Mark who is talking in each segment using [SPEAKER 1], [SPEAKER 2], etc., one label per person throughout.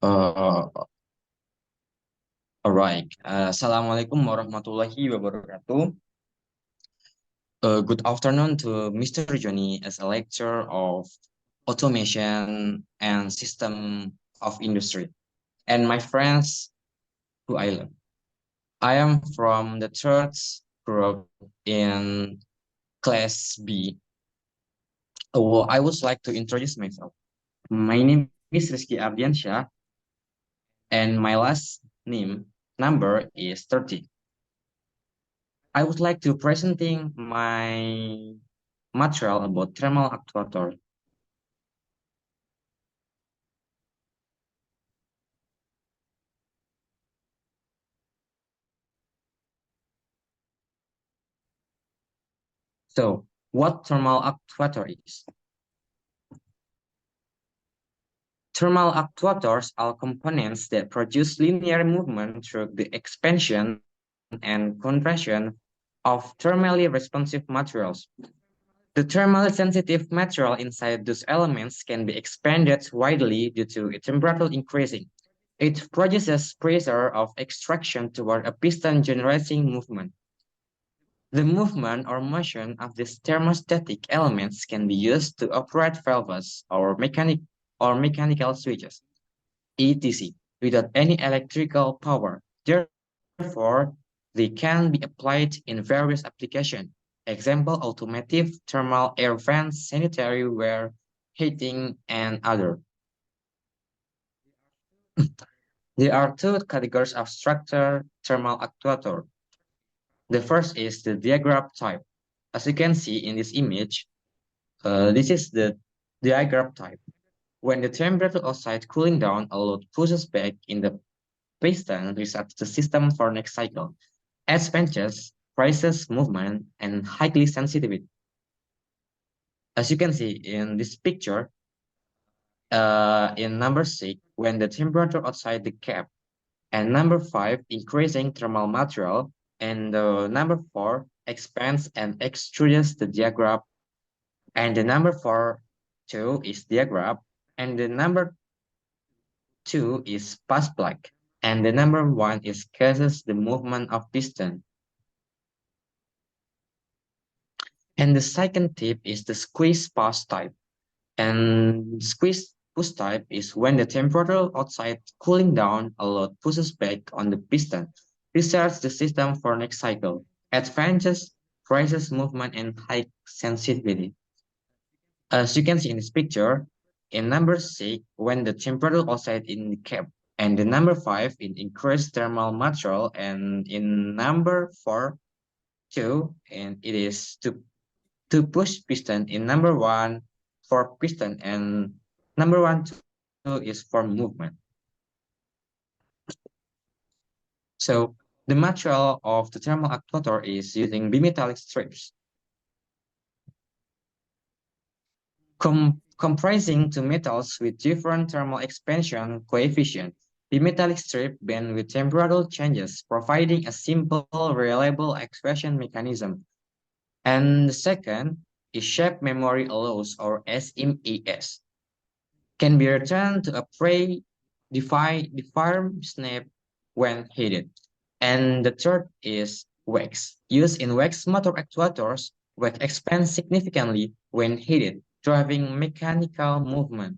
[SPEAKER 1] Uh, alright. Assalamualaikum warahmatullahi wabarakatuh. Good afternoon to Mr. Johnny as a lecturer of automation and system of industry, and my friends who I love. I am from the third group in class B. I would like to introduce myself. My name is Rizki Ardiansyah, and my last name number is 30. I would like to presenting my material about thermal actuator. So, what thermal actuator is? Thermal actuators are components that produce linear movement through the expansion and contraction of thermally responsive materials. The thermally sensitive material inside those elements can be expanded widely due to a temperature increasing. It produces pressure of extraction toward a piston generating movement. The movement or motion of these thermostatic elements can be used to operate valves or mechanical switches, etc., without any electrical power. Therefore, they can be applied in various applications. Example, automotive, thermal air vents, sanitary ware, heating, and other. There are two categories of structure thermal actuator. The first is the diagram type. As you can see in this image, this is the diagram type. When the temperature outside cooling down, a load pushes back in the piston resets the system for next cycle. Expansions, prices, movement, and highly sensitivity. As you can see in this picture, in number 6, when the temperature outside the cap, and number 5, increasing thermal material, and number 4, expands and extrudes the diagram, and the number 2 is diagram, and the number 2 is pass plug, and the number 1 is causes the movement of piston. And the second type is the squeeze pass type. And squeeze push type is when the temperature outside cooling down a lot pushes back on the piston, restarts the system for next cycle, advances, prices movement, and high sensitivity. As you can see in this picture, in number 6, when the temperature outside in the cap, and the number 5 in increased thermal material, and in number 4, 2, and it is to push piston in number 1 for piston, and number 1, 2 is for movement. So the material of the thermal actuator is using bimetallic strips. Comprising two metals with different thermal expansion coefficient. The metallic strip bend with temperature changes, providing a simple, reliable expression mechanism. And the second is shape memory alloys, or SMES. Can be returned to a pre-defined snap when heated. And the third is wax. Used in wax motor actuators, wax expands significantly when heated, driving mechanical movement.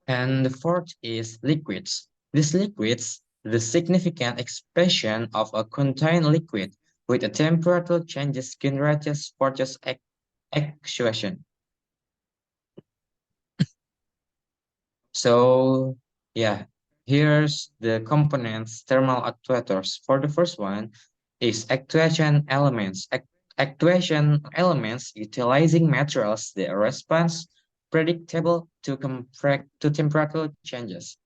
[SPEAKER 1] And the fourth is liquids. These liquids, the significant expansion of a contained liquid with a temperature changes generates forces actuation. So yeah, here's the components thermal actuators. For the first one is actuation elements. Actuation elements utilizing materials that respond predictable to temperature changes.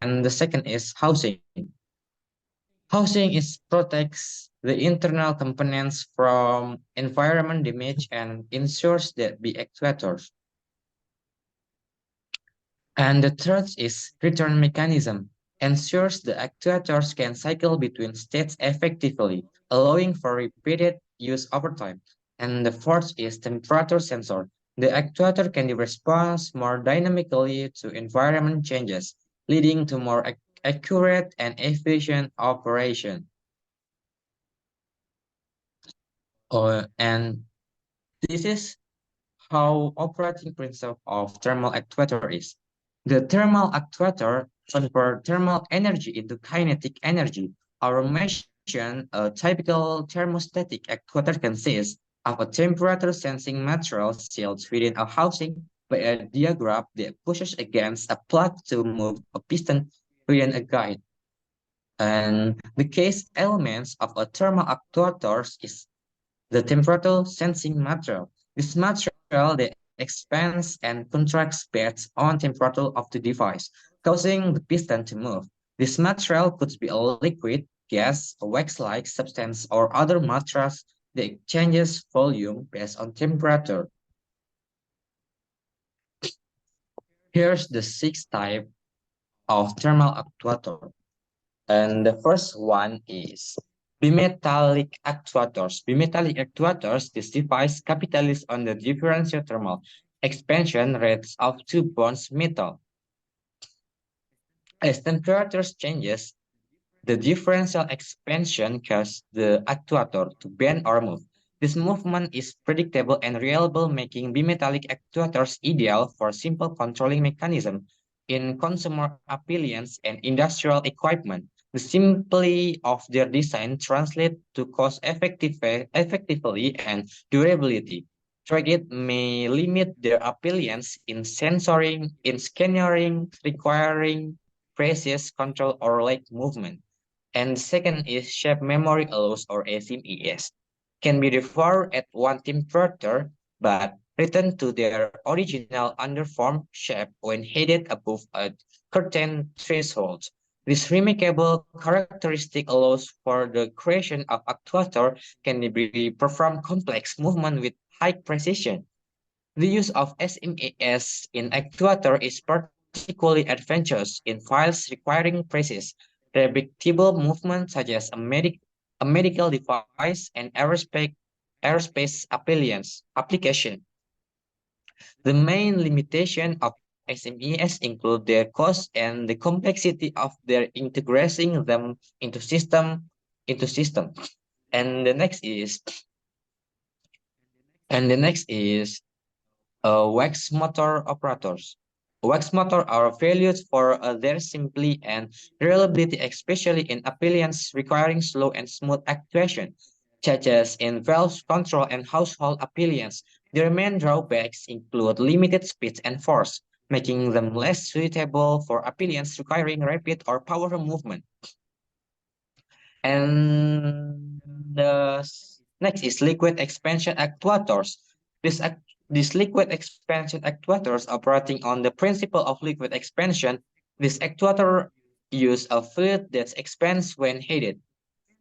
[SPEAKER 1] And the second is housing. Housing is protects the internal components from environment damage and ensures that the actuators. And the third is return mechanism, ensures the actuators can cycle between states effectively, allowing for repeated use over time. And the fourth is temperature sensor. The actuator can respond more dynamically to environment changes, leading to more accurate and efficient operation. And this is how operating principle of thermal actuator is. The thermal actuator converts thermal energy into kinetic energy. Our mention, a typical thermostatic actuator consists of a temperature sensing material sealed within a housing by a diaphragm that pushes against a plug to move a piston within a guide. And the case elements of a thermal actuator is the temperature sensing material. This material that expands and contracts based on temperature of the device, causing the piston to move. This material could be a liquid, gas, a wax-like substance, or other materials that changes volume based on temperature. Here's the sixth type of thermal actuator. And the first one is bimetallic actuators. Bimetallic actuators, this device capitalizes on the differential thermal expansion rates of two bonds metal. As temperatures changes, the differential expansion causes the actuator to bend or move. This movement is predictable and reliable, making bimetallic actuators ideal for simple controlling mechanism in consumer appliances and industrial equipment. The simplicity of their design translates to effectively and durability. Target may limit their appliance in sensoring, in scanning, requiring precise control or leg movement. And second is shape memory allows or SMES can be referred at one temperature but return to their original underformed shape when heated above a certain threshold. This remarkable characteristic allows for the creation of actuator can be perform complex movement with high precision. The use of SMAS in actuator is particularly advantageous in files requiring precise, predictable movement such as a medical device and aerospace application. The main limitation of SMES include their cost and the complexity of their integrating them into system. And the next is and the next is wax motor operators. Wax motor are valued for their simplicity and reliability, especially in appliances requiring slow and smooth actuation, such as in valve control and household appliances. Their main drawbacks include limited speed and force, making them less suitable for appliances requiring rapid or powerful movement. And next is liquid expansion actuators. This, ac- these liquid expansion actuators operating on the principle of liquid expansion, this actuator use a fluid that expands when heated.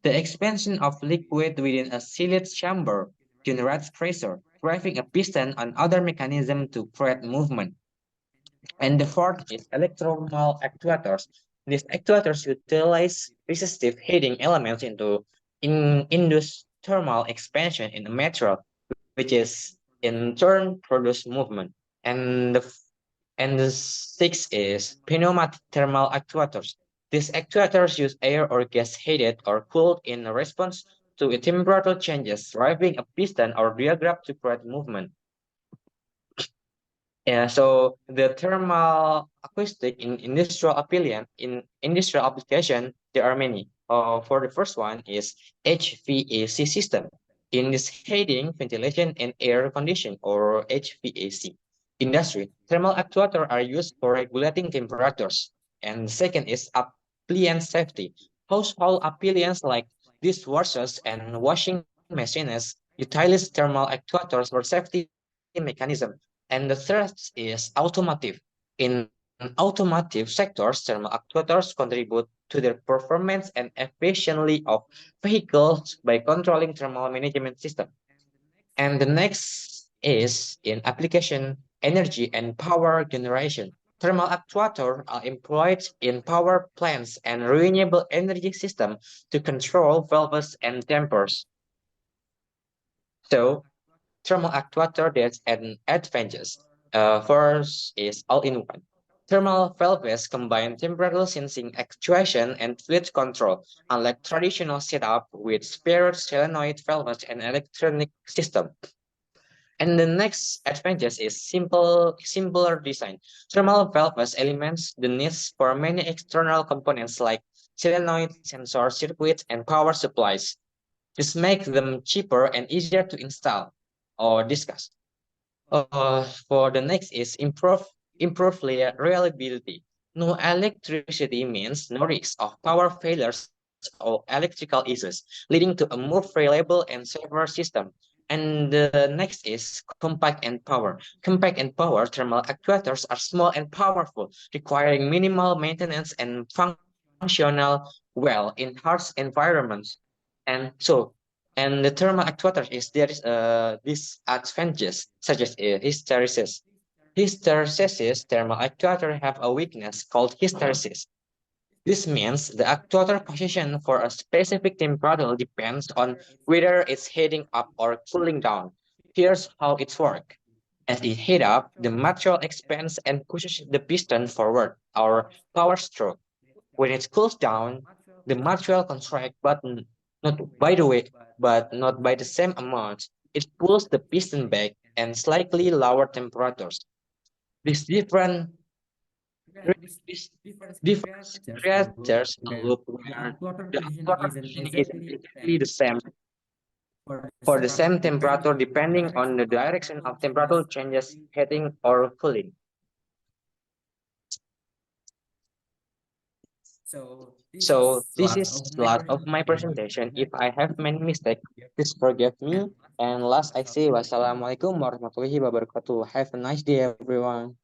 [SPEAKER 1] The expansion of liquid within a sealed chamber generates pressure, driving a piston and other mechanism to create movement. And the fourth is electromal actuators. These actuators utilize resistive heating elements induce thermal expansion in the material, which is in turn produce movement. And the sixth is pneumatic thermal actuators. These actuators use air or gas heated or cooled in response to temperature changes, driving a piston or diaphragm to create movement. Yeah, so the thermal acoustic in industrial application, there are many. For the first one is HVAC system. In this heating, ventilation, and air conditioning or HVAC industry, thermal actuators are used for regulating temperatures. And second is appliance safety. Household appliances like dishwashers and washing machines utilize thermal actuators for safety mechanism. And the third is automotive. In automotive sectors, thermal actuators contribute to the performance and efficiency of vehicles by controlling thermal management system. And the next is in application energy and power generation. Thermal actuators are employed in power plants and renewable energy system to control valves and dampers. So thermal actuator that's an advantage. First is all-in-one. Thermal valves combine temperature sensing, actuation, and fluid control, unlike traditional setup with spare solenoid valves and electronic system. And the next advantage is simpler design. Thermal valves eliminates the needs for many external components like solenoid, sensor circuits, and power supplies. This makes them cheaper and easier to install or discuss. For the next is improve reliability. No electricity means no risk of power failures or electrical issues, leading to a more reliable and safer system. And the next is compact and power. Compact and power thermal actuators are small and powerful, requiring minimal maintenance and functional well in harsh environments. And the thermal actuator is there is disadvantages such as hysteresis. Hysteresis thermal actuator have a weakness called hysteresis. This means the actuator position for a specific temperature depends on whether it's heating up or cooling down. Here's how it works. As it heat up, the material expands and pushes the piston forward, or power stroke. When it cools down, the material contracts, but not by the way, but not by the same amount. It pulls the piston back and slightly lower temperatures. This different this difference creates a loop where the water position is exactly the same for the same temperature depending on the direction of temperature changes, heating or cooling. So this is last of my presentation. If I have many mistakes, please forgive me. And last I say wassalamualaikum warahmatullahi wabarakatuh. Have a nice day, everyone.